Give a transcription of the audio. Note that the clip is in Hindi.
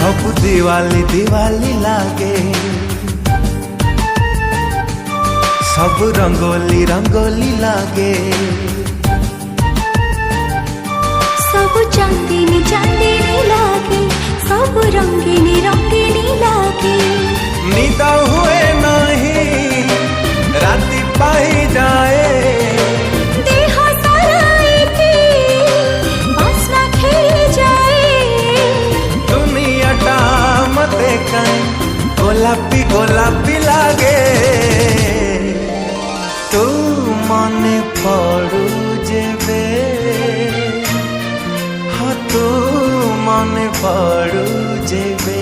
सब दिवाली दिवाली लागे, सब रंगोली रंगोली लागे, सब चांदनी चांदनी लागे, सब रंगीनी रंगीनी लागे। निद हुए नहीं राति पाई जाए, देह साराइती बास्ना खेली जाए। दुनियाटा मते काई गोलापी गोलापी लागे। तू मने पड़ू जेबे, हाँ तू मने पड़ू जेबे।